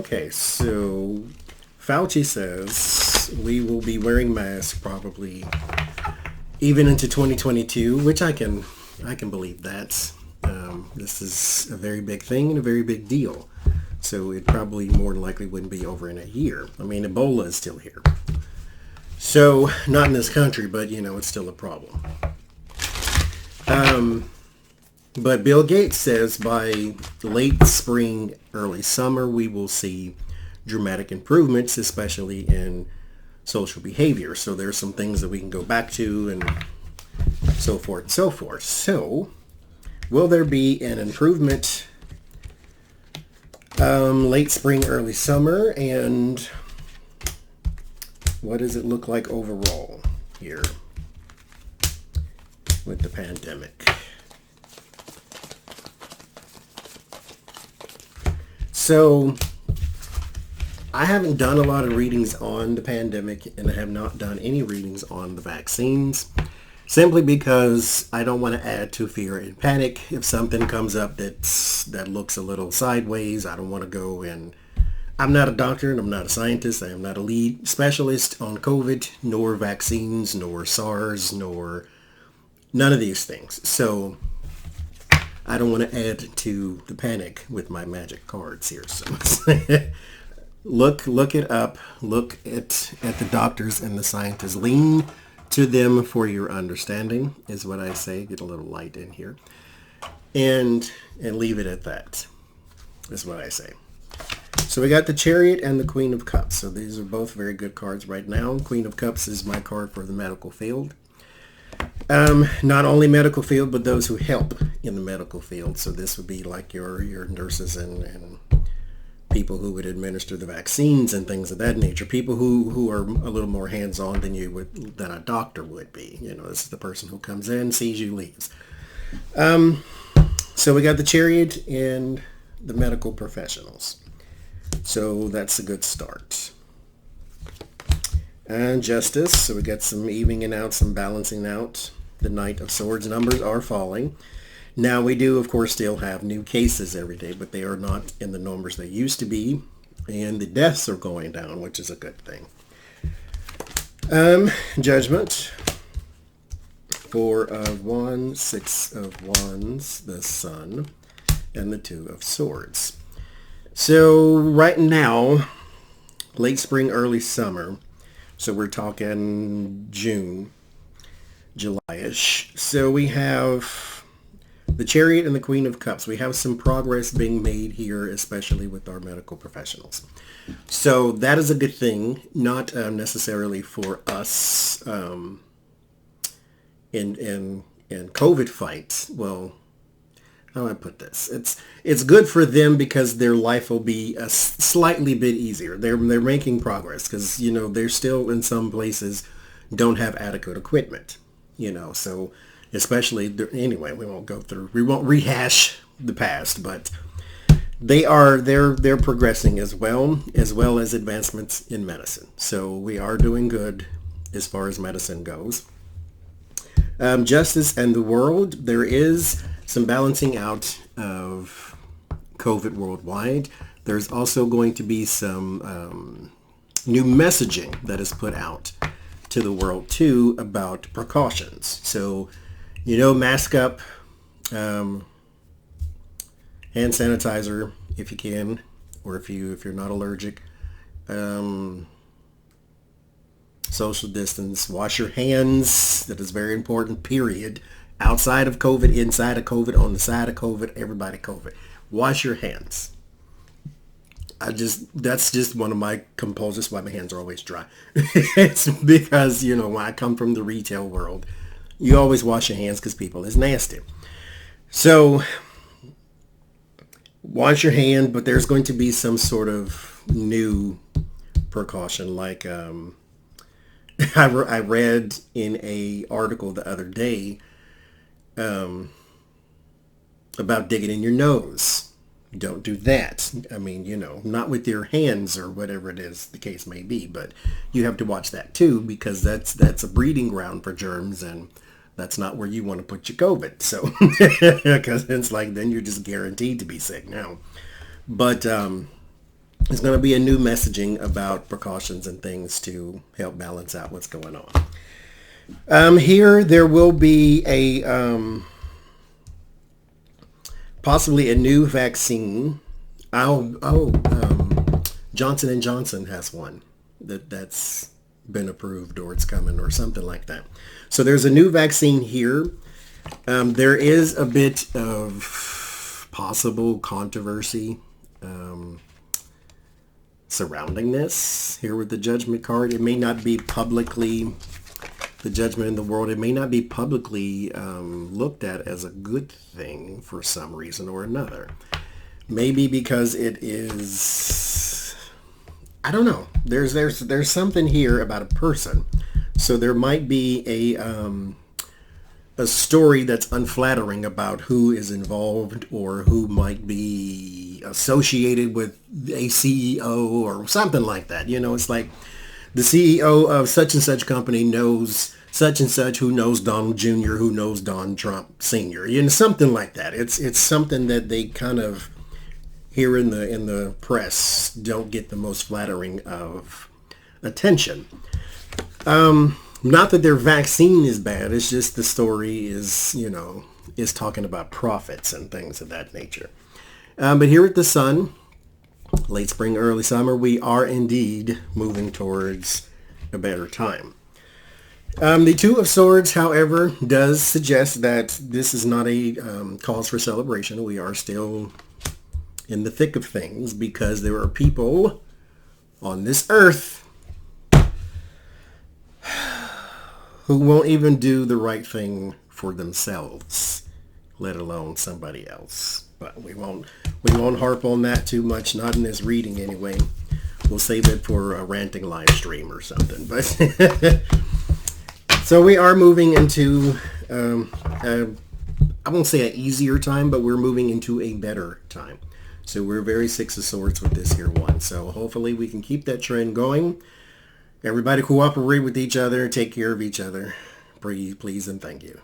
Okay, so Fauci says we will be wearing masks probably even into 2022, which I can believe that. This is a very big thing and a very big deal. So it probably more than likely wouldn't be over in a year. I mean, Ebola is still here. So not in this country, but it's still a problem. But Bill Gates says by late spring, early summer, we will see dramatic improvements, especially in social behavior. So there's some things that we can go back to and so forth and so forth. So will there be an improvement late spring, early summer? And what does it look like overall here with the pandemic? So I haven't done a lot of readings on the pandemic, and I have not done any readings on the vaccines, simply because I don't want to add to fear and panic. If something comes up that looks a little sideways, I don't want to go and I'm not a doctor and I'm not a scientist. I am not a lead specialist on COVID, nor vaccines, nor SARS, nor none of these things. So I don't want to add to the panic with my magic cards here. So look it up. Look at the doctors and the scientists. Lean to them for your understanding is what I say. Get a little light in here. And leave it at that is what I say. So we got the Chariot and the Queen of Cups. So these are both very good cards right now. Queen of Cups is my card for the medical field. Not only medical field, but those who help in the medical field. So this would be like your nurses and people who would administer the vaccines and things of that nature. People who are a little more hands-on than a doctor would be. This is the person who comes in, sees you, leaves. So we got the Chariot and the medical professionals. So that's a good start. And Justice. So we got some evening out, some balancing out. The Knight of Swords numbers are falling. Now we do, of course, still have new cases every day, but they are not in the numbers they used to be. And the deaths are going down, which is a good thing. Judgment. 4 of Wands, 6 of Wands, the Sun, and the 2 of Swords. So right now, late spring, early summer, so we're talking June, July-ish. So we have the Chariot and the Queen of Cups. We have some progress being made here, especially with our medical professionals. So that is a good thing, not necessarily for us in COVID fights. Well, how do I put this? It's good for them because their life will be a slightly bit easier. They're making progress because they're still in some places don't have adequate equipment. So especially anyway, we won't rehash the past, but they're progressing as well as advancements in medicine. So we are doing good as far as medicine goes. Justice and the World, there is some balancing out of COVID worldwide. There's also going to be some new messaging that is put out to the world too about precautions. So, mask up, hand sanitizer if you can, or if you're not allergic. Social distance, wash your hands. That is very important, period. Outside of COVID, inside of COVID, on the side of COVID, everybody COVID. Wash your hands. That's just one of my compulsions why my hands are always dry. It's because, when I come from the retail world, you always wash your hands because people is nasty. So wash your hand, but there's going to be some sort of new precaution like I read in a article the other day about digging in your nose. Don't do that. I mean, not with your hands or whatever it is the case may be, but you have to watch that too because that's a breeding ground for germs and that's not where you want to put your COVID. So, because it's like then you're just guaranteed to be sick now. But There's going to be a new messaging about precautions and things to help balance out what's going on. Here there will be a possibly a new vaccine. Johnson and Johnson has one that's been approved, or it's coming, or something like that. So there's a new vaccine here. There is a bit of possible controversy surrounding this here with the judgment card. It may not be publicly, the judgment in the world, it may not be publicly looked at as a good thing for some reason or another. Maybe because it is, I don't know. There's something here about a person. So there might be a story that's unflattering about who is involved or who might be associated with a CEO or something like that. You know, it's like the CEO of such and such company knows such and such, who knows Donald Jr., who knows Don Trump Sr., you know, something like that. It's something that they kind of, here in the press, don't get the most flattering of attention. Not that their vaccine is bad. It's just the story is, you know, is talking about profits and things of that nature. But here at the Sun, late spring, early summer, we are indeed moving towards a better time. The Two of Swords, however, does suggest that this is not a cause for celebration. We are still in the thick of things because there are people on this earth who won't even do the right thing for themselves, let alone somebody else. But we won't harp on that too much, not in this reading anyway. We'll save it for a ranting live stream or something. But so we are moving into, I won't say an easier time, but we're moving into a better time. So we're very Six of Swords with this here one. So hopefully we can keep that trend going. Everybody cooperate with each other, take care of each other. Please and thank you.